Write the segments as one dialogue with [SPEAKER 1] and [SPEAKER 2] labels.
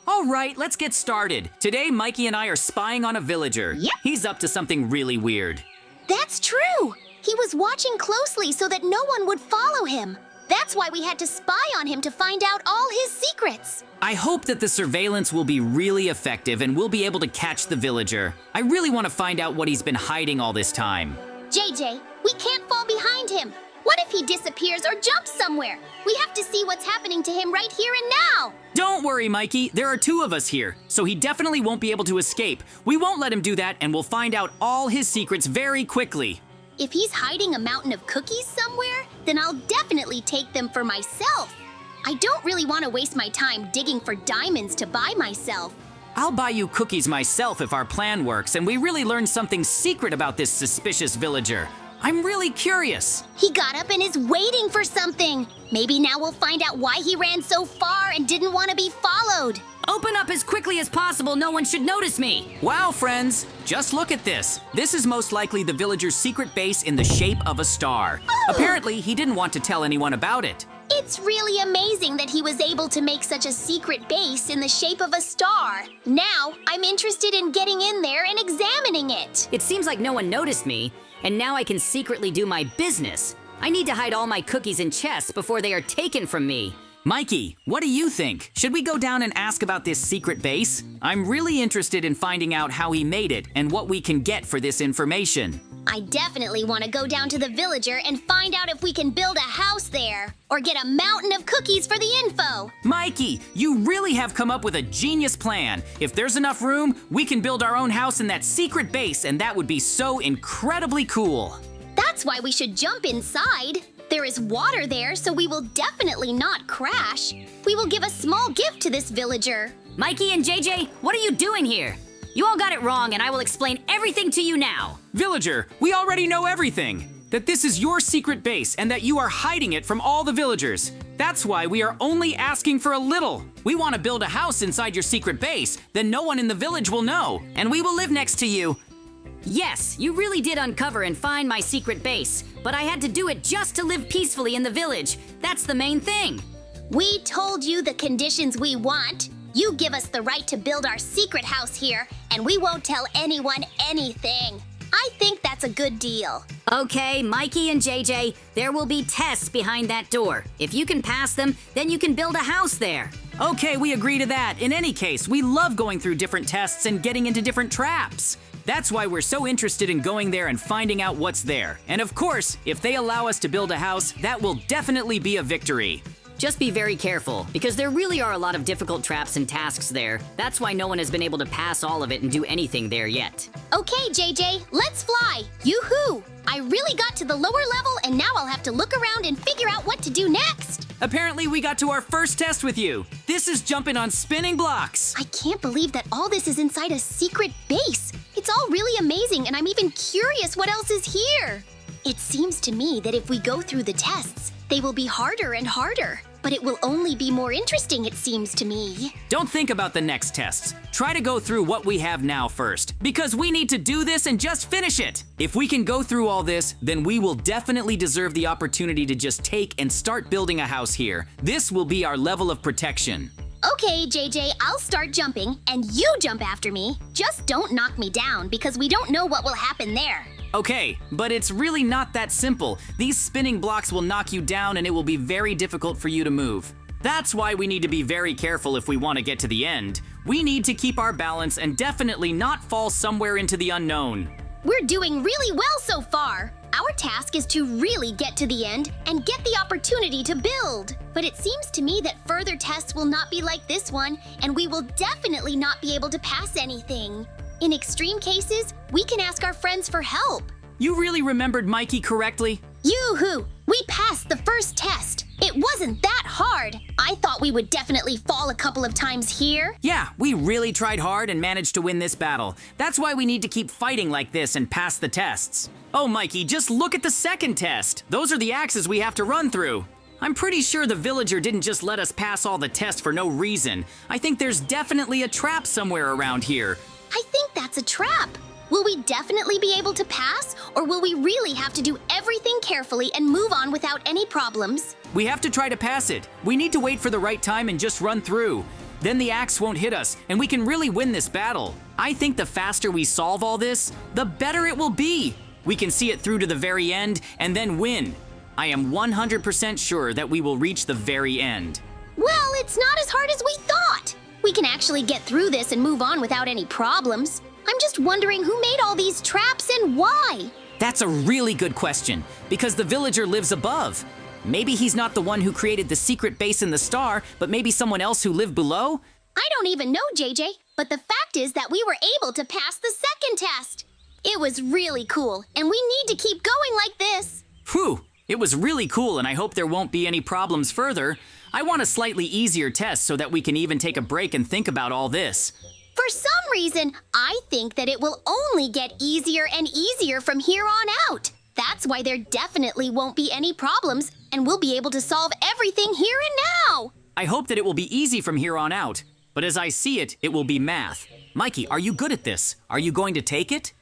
[SPEAKER 1] All right, let's get started. Today, Mikey and I are spying on a villager.
[SPEAKER 2] Yep.
[SPEAKER 1] He's up to something really weird.
[SPEAKER 2] That's true. He was watching closely so that no one would follow him. That's why we had to spy on him to find out all his secrets.
[SPEAKER 1] I hope that the surveillance will be really effective and we'll be able to catch the villager. I really want to find out what he's been hiding all this time.
[SPEAKER 2] JJ, we can't fall behind him. What if he disappears or jumps somewhere? We have to see what's happening to him right here and now.
[SPEAKER 1] Don't worry, Mikey. There are two of us here, so he definitely won't be able to escape. We won't let him do that, and we'll find out all his secrets very quickly.
[SPEAKER 2] If he's hiding a mountain of cookies somewhere, then I'll definitely take them for myself. I don't really want to waste my time digging for diamonds to buy myself.
[SPEAKER 1] I'll buy you cookies myself if our plan works and we really learn something secret about this suspicious villager. I'm really curious.
[SPEAKER 2] He got up and is waiting for something. Maybe now we'll find out why he ran so far and didn't want to be followed.
[SPEAKER 3] Open up as quickly as possible. No one should notice me.
[SPEAKER 1] Wow, friends, just look at this. This is most likely the villager's secret base in the shape of a star.
[SPEAKER 2] Oh.
[SPEAKER 1] Apparently, he didn't want to tell anyone about it.
[SPEAKER 2] It's really amazing that he was able to make such a secret base in the shape of a star. Now, I'm interested in getting in there and examining it.
[SPEAKER 3] It seems like no one noticed me, and now I can secretly do my business. I need to hide all my cookies in chests before they are taken from me.
[SPEAKER 1] Mikey, what do you think? Should we go down and ask about this secret base? I'm really interested in finding out how he made it and what we can get for this information.
[SPEAKER 2] I definitely want to go down to the villager and find out if we can build a house there or get a mountain of cookies for the info.
[SPEAKER 1] Mikey, you really have come up with a genius plan. If there's enough room, we can build our own house in that secret base, and that would be so incredibly cool.
[SPEAKER 2] That's why we should jump inside. There is water there, so we will definitely not crash. We will give a small gift to this villager.
[SPEAKER 3] Mikey and JJ, what are you doing here? You all got it wrong, and I will explain everything to you now.
[SPEAKER 1] Villager, we already know everything. That this is your secret base and that you are hiding it from all the villagers. That's why we are only asking for a little. We want to build a house inside your secret base, then no one in the village will know, and we will live next to you.
[SPEAKER 3] Yes, you really did uncover and find my secret base, but I had to do it just to live peacefully in the village. That's the main thing.
[SPEAKER 2] We told you the conditions we want. You give us the right to build our secret house here, and we won't tell anyone anything. I think that's a good deal.
[SPEAKER 3] Okay, Mikey and JJ, there will be tests behind that door. If you can pass them, then you can build a house there.
[SPEAKER 1] Okay, we agree to that. In any case, we love going through different tests and getting into different traps. That's why we're so interested in going there and finding out what's there. And of course, if they allow us to build a house, that will definitely be a victory.
[SPEAKER 3] Just be very careful, because there really are a lot of difficult traps and tasks there. That's why no one has been able to pass all of it and do anything there yet.
[SPEAKER 2] Okay, JJ, let's fly. Yoo-hoo! I really got to the lower level, and now I'll have to look around and figure out what to do next.
[SPEAKER 1] Apparently, we got to our first test with you. This is jumping on spinning blocks.
[SPEAKER 2] I can't believe that all this is inside a secret base. It's all really amazing, and I'm even curious what else is here. It seems to me that if we go through the tests, they will be harder and harder. But it will only be more interesting, it seems to me.
[SPEAKER 1] Don't think about the next tests. Try to go through what we have now first, because we need to do this and just finish it. If we can go through all this, then we will definitely deserve the opportunity to just take and start building a house here. This will be our level of protection.
[SPEAKER 2] Okay, JJ, I'll start jumping, and you jump after me. Just don't knock me down, because we don't know what will happen there.
[SPEAKER 1] Okay, but it's really not that simple. These spinning blocks will knock you down and it will be very difficult for you to move. That's why we need to be very careful if we want to get to the end. We need to keep our balance and definitely not fall somewhere into the unknown.
[SPEAKER 2] We're doing really well so far. Our task is to really get to the end and get the opportunity to build. But it seems to me that further tests will not be like this one, and we will definitely not be able to pass anything. In extreme cases, we can ask our friends for help.
[SPEAKER 1] You really remembered Mikey correctly?
[SPEAKER 2] Yoo-hoo! We passed the first test. It wasn't that hard. I thought we would definitely fall a couple of times here.
[SPEAKER 1] Yeah, we really tried hard and managed to win this battle. That's why we need to keep fighting like this and pass the tests. Oh, Mikey, just look at the second test. Those are the axes we have to run through. I'm pretty sure the villager didn't just let us pass all the tests for no reason. I think there's definitely a trap somewhere around here.
[SPEAKER 2] I think that's a trap. Will we definitely be able to pass, or will we really have to do everything carefully and move on without any problems?
[SPEAKER 1] We have to try to pass it. We need to wait for the right time and just run through. Then the axe won't hit us, and we can really win this battle. I think the faster we solve all this, the better it will be. We can see it through to the very end and then win. I am 100% sure that we will reach the very end.
[SPEAKER 2] Well, it's not as hard as we thought. We can actually get through this and move on without any problems. I'm just wondering who made all these traps and why.
[SPEAKER 1] That's a really good question, because the villager lives above. Maybe he's not the one who created the secret base in the star, but maybe someone else who lived below?
[SPEAKER 2] I don't even know, JJ, but the fact is that we were able to pass the second test. It was really cool, and we need to keep going like this.
[SPEAKER 1] Phew, it was really cool, and I hope there won't be any problems further. I want a slightly easier test so that we can even take a break and think about all this.
[SPEAKER 2] For some reason, I think that it will only get easier and easier from here on out. That's why there definitely won't be any problems, and we'll be able to solve everything here and now.
[SPEAKER 1] I hope that it will be easy from here on out, but as I see it, it will be math. Mikey, are you good at this? Are you going to take it?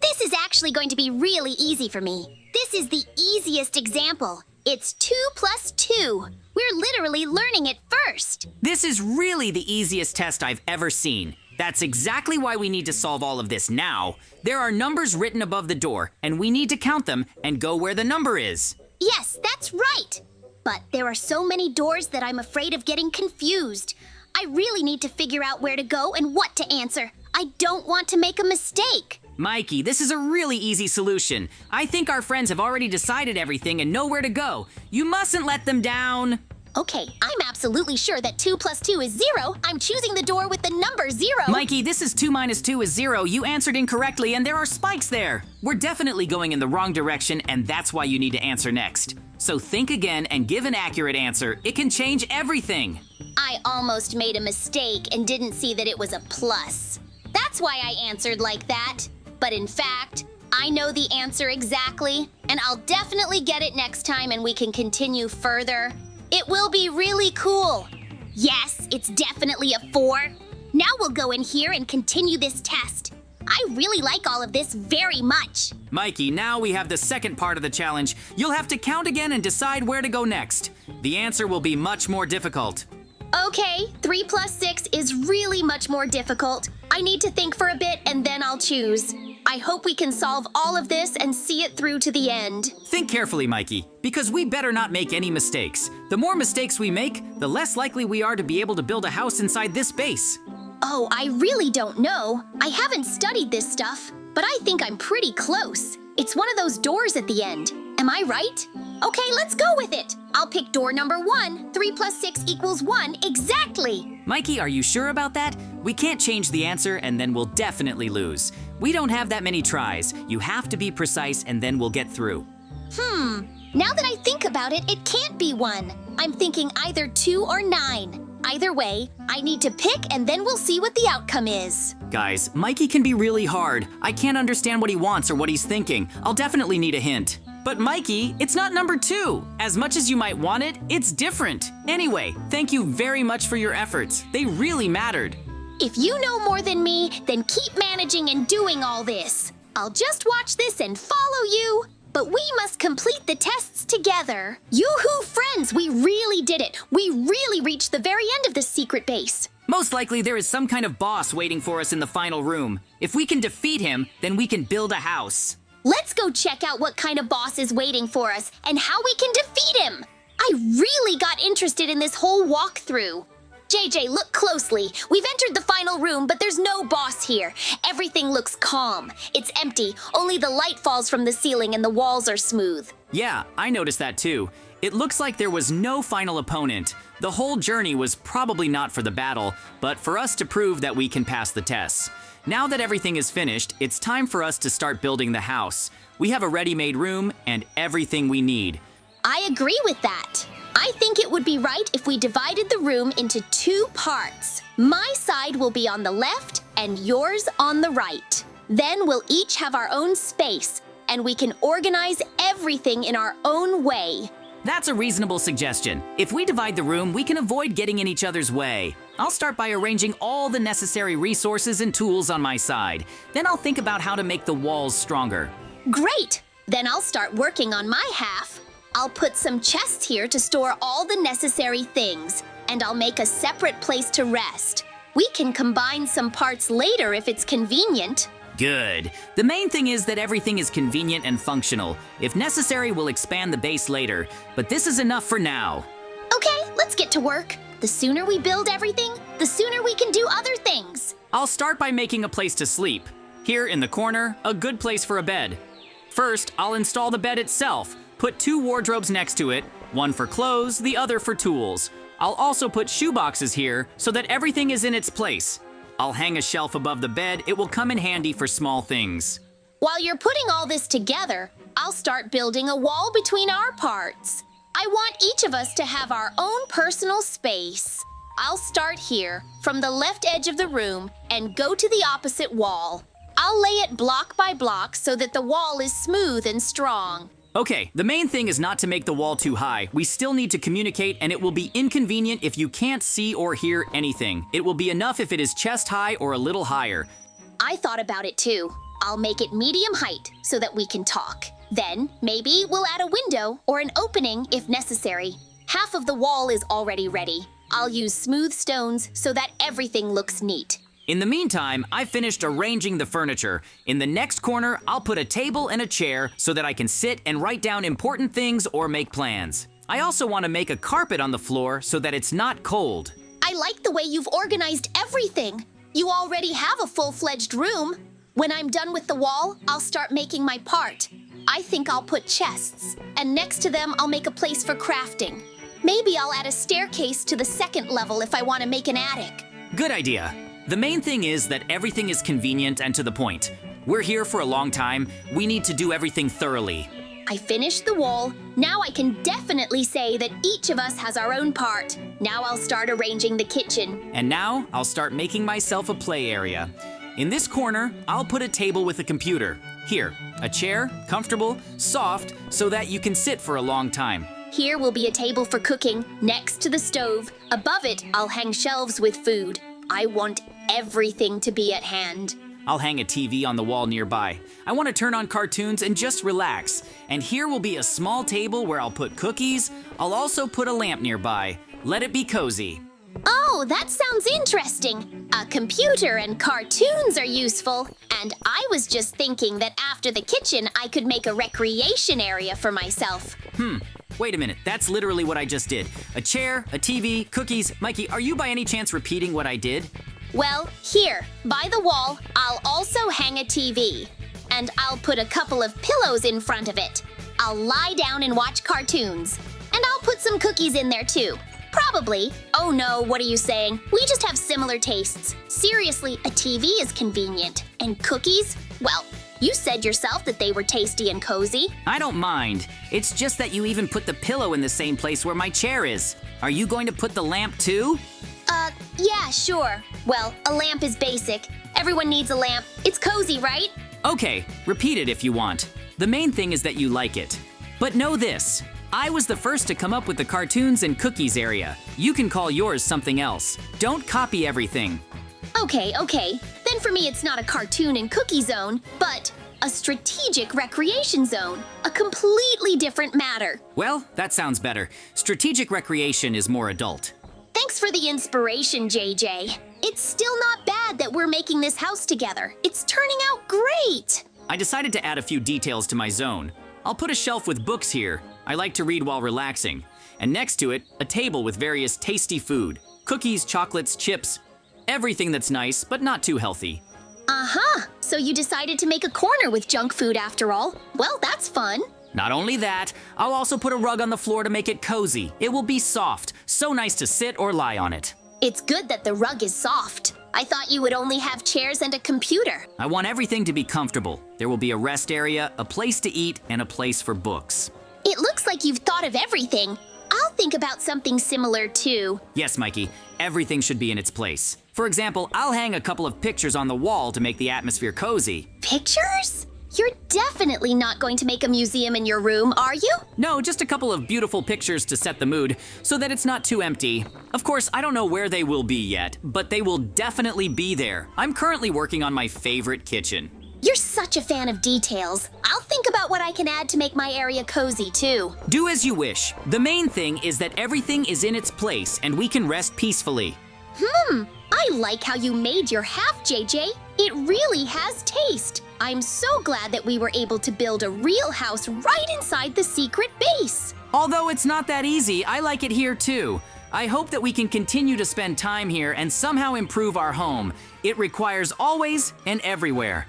[SPEAKER 2] This is actually going to be really easy for me. This is the easiest example. It's 2 plus 2. We're literally learning it first.
[SPEAKER 1] This is really the easiest test I've ever seen. That's exactly why we need to solve all of this now. There are numbers written above the door, and we need to count them and go where the number is.
[SPEAKER 2] Yes, that's right. But there are so many doors that I'm afraid of getting confused. I really need to figure out where to go and what to answer. I don't want to make a mistake.
[SPEAKER 1] Mikey, this is a really easy solution. I think our friends have already decided everything and know where to go. You mustn't let them down.
[SPEAKER 2] Okay, I'm absolutely sure that 2 plus 2 is 0. I'm choosing the door with the number 0.
[SPEAKER 1] Mikey, this is 2 minus 2 is 0. You answered incorrectly and there are spikes there. We're definitely going in the wrong direction and that's why you need to answer next. So think again and give an accurate answer. It can change everything.
[SPEAKER 2] I almost made a mistake and didn't see that it was a plus. That's why I answered like that. But in fact, I know the answer exactly, and I'll definitely get it next time and we can continue further. It will be really cool. Yes, it's definitely a 4. Now we'll go in here and continue this test. I really like all of this very much.
[SPEAKER 1] Mikey, now we have the second part of the challenge. You'll have to count again and decide where to go next. The answer will be much more difficult.
[SPEAKER 2] Okay, 3 plus 6 is really much more difficult. I need to think for a bit and then I'll choose. I hope we can solve all of this and see it through to the end.
[SPEAKER 1] Think carefully, Mikey, because we better not make any mistakes. The more mistakes we make, the less likely we are to be able to build a house inside this base.
[SPEAKER 2] Oh, I really don't know. I haven't studied this stuff, but I think I'm pretty close. It's one of those doors at the end. Am I right? Okay, let's go with it. I'll pick door number 1. 3 plus 6 equals 1 exactly.
[SPEAKER 1] Mikey, are you sure about that? We can't change the answer and then we'll definitely lose. We don't have that many tries. You have to be precise and then we'll get through.
[SPEAKER 2] Now that I think about it, it can't be 1. I'm thinking either 2 or 9. Either way, I need to pick and then we'll see what the outcome is.
[SPEAKER 1] Guys, Mikey can be really hard. I can't understand what he wants or what he's thinking. I'll definitely need a hint. But Mikey, it's not number 2. As much as you might want it, it's different. Anyway, thank you very much for your efforts. They really mattered.
[SPEAKER 2] If you know more than me, then keep managing and doing all this. I'll just watch this and follow you. But we must complete the tests together. Yoo-hoo, friends, we really did it. We really reached the very end of the secret base.
[SPEAKER 1] Most likely there is some kind of boss waiting for us in the final room. If we can defeat him, then we can build a house.
[SPEAKER 2] Let's go check out what kind of boss is waiting for us and how we can defeat him. I really got interested in this whole walkthrough. JJ, look closely. We've entered the final room, but there's no boss here. Everything looks calm. It's empty. Only the light falls from the ceiling and the walls are smooth.
[SPEAKER 1] Yeah, I noticed that too. It looks like there was no final opponent. The whole journey was probably not for the battle, but for us to prove that we can pass the tests. Now that everything is finished, it's time for us to start building the house. We have a ready-made room and everything we need.
[SPEAKER 2] I agree with that. I think it would be right if we divided the room into 2 parts. My side will be on the left and yours on the right. Then we'll each have our own space, and we can organize everything in our own way.
[SPEAKER 1] That's a reasonable suggestion. If we divide the room, we can avoid getting in each other's way. I'll start by arranging all the necessary resources and tools on my side. Then I'll think about how to make the walls stronger.
[SPEAKER 2] Great! Then I'll start working on my half. I'll put some chests here to store all the necessary things. and I'll make a separate place to rest. We can combine some parts later if it's convenient.
[SPEAKER 1] Good. The main thing is that everything is convenient and functional. If necessary, we'll expand the base later, but this is enough for now.
[SPEAKER 2] Okay, let's get to work. The sooner we build everything, the sooner we can do other things.
[SPEAKER 1] I'll start by making a place to sleep. Here in the corner, a good place for a bed. First, I'll install the bed itself. Put 2 wardrobes next to it, one for clothes, the other for tools. I'll also put shoe boxes here so that everything is in its place. I'll hang a shelf above the bed. It will come in handy for small things.
[SPEAKER 2] While you're putting all this together, I'll start building a wall between our parts. I want each of us to have our own personal space. I'll start here, from the left edge of the room, and go to the opposite wall. I'll lay it block by block so that the wall is smooth and strong.
[SPEAKER 1] Okay, the main thing is not to make the wall too high. We still need to communicate, and it will be inconvenient if you can't see or hear anything. It will be enough if it is chest high or a little higher.
[SPEAKER 2] I thought about it too. I'll make it medium height so that we can talk. Then, maybe we'll add a window or an opening if necessary. Half of the wall is already ready. I'll use smooth stones so that everything looks neat.
[SPEAKER 1] In the meantime, I finished arranging the furniture. In the next corner, I'll put a table and a chair so that I can sit and write down important things or make plans. I also want to make a carpet on the floor so that it's not cold.
[SPEAKER 2] I like the way you've organized everything. You already have a full-fledged room. When I'm done with the wall, I'll start making my part. I think I'll put chests, and next to them I'll make a place for crafting. Maybe I'll add a staircase to the second level if I want to make an attic.
[SPEAKER 1] Good idea. The main thing is that everything is convenient and to the point. We're here for a long time. We need to do everything thoroughly.
[SPEAKER 2] I finished the wall. Now I can definitely say that each of us has our own part. Now I'll start arranging the kitchen.
[SPEAKER 1] And now I'll start making myself a play area. In this corner, I'll put a table with a computer. Here, a chair, comfortable, soft, so that you can sit for a long time.
[SPEAKER 2] Here will be a table for cooking, next to the stove. Above it, I'll hang shelves with food. I want everything to be at hand.
[SPEAKER 1] I'll hang a TV on the wall nearby. I want to turn on cartoons and just relax. And here will be a small table where I'll put cookies. I'll also put a lamp nearby. Let it be cozy.
[SPEAKER 2] Oh, that sounds interesting. A computer and cartoons are useful. And I was just thinking that after the kitchen, I could make a recreation area for myself.
[SPEAKER 1] Wait a minute, that's literally what I just did. A chair, a TV, cookies. Mikey, are you by any chance repeating what I did?
[SPEAKER 2] Well, here, by the wall, I'll also hang a TV. And I'll put a couple of pillows in front of it. I'll lie down and watch cartoons. And I'll put some cookies in there too. Probably. Oh no, what are you saying? We just have similar tastes. Seriously, a TV is convenient. And cookies? Well, you said yourself that they were tasty and cozy.
[SPEAKER 1] I don't mind. It's just that you even put the pillow in the same place where my chair is. Are you going to put the lamp too?
[SPEAKER 2] Yeah, sure. Well, a lamp is basic. Everyone needs a lamp. It's cozy, right?
[SPEAKER 1] Okay, repeat it if you want. The main thing is that you like it. But know this, I was the first to come up with the cartoons and cookies area. You can call yours something else. Don't copy everything.
[SPEAKER 2] Okay. Then for me, it's not a cartoon and cookie zone, but a strategic recreation zone. A completely different matter.
[SPEAKER 1] Well, that sounds better. Strategic recreation is more adult.
[SPEAKER 2] Thanks for the inspiration, JJ. It's still not bad that we're making this house together. It's turning out great.
[SPEAKER 1] I decided to add a few details to my zone. I'll put a shelf with books here. I like to read while relaxing. And next to it, a table with various tasty food. Cookies, chocolates, chips. Everything that's nice, but not too healthy.
[SPEAKER 2] So you decided to make a corner with junk food after all. Well, that's fun.
[SPEAKER 1] Not only that, I'll also put a rug on the floor to make it cozy. It will be soft, so nice to sit or lie on it.
[SPEAKER 2] It's good that the rug is soft. I thought you would only have chairs and a computer.
[SPEAKER 1] I want everything to be comfortable. There will be a rest area, a place to eat, and a place for books.
[SPEAKER 2] It looks like you've thought of everything. I'll think about something similar too.
[SPEAKER 1] Yes, Mikey, everything should be in its place. For example, I'll hang a couple of pictures on the wall to make the atmosphere cozy.
[SPEAKER 2] Pictures? You're definitely not going to make a museum in your room, are you?
[SPEAKER 1] No, just a couple of beautiful pictures to set the mood, so that it's not too empty. Of course, I don't know where they will be yet, but they will definitely be there. I'm currently working on my favorite kitchen.
[SPEAKER 2] You're such a fan of details. I'll think about what I can add to make my area cozy, too.
[SPEAKER 1] Do as you wish. The main thing is that everything is in its place and we can rest peacefully.
[SPEAKER 2] I like how you made your half, JJ. It really has taste. I'm so glad that we were able to build a real house right inside the secret base.
[SPEAKER 1] Although it's not that easy, I like it here too. I hope that we can continue to spend time here and somehow improve our home. It requires always and everywhere.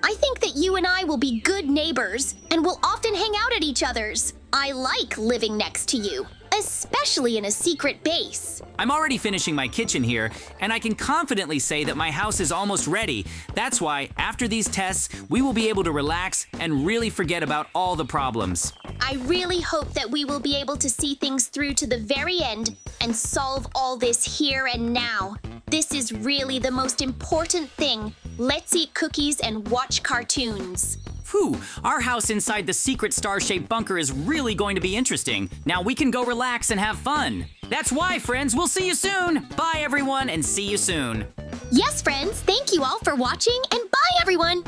[SPEAKER 2] I think that you and I will be good neighbors and will often hang out at each other's. I like living next to you, especially in a secret base.
[SPEAKER 1] I'm already finishing my kitchen here, and I can confidently say that my house is almost ready. That's why, after these tests, we will be able to relax and really forget about all the problems.
[SPEAKER 2] I really hope that we will be able to see things through to the very end and solve all this here and now. This is really the most important thing. Let's eat cookies and watch cartoons.
[SPEAKER 1] Phew, our house inside the secret star-shaped bunker is really going to be interesting. Now we can go relax and have fun. That's why, friends, we'll see you soon. Bye, everyone, and see you soon.
[SPEAKER 2] Yes, friends, thank you all for watching, and bye, everyone!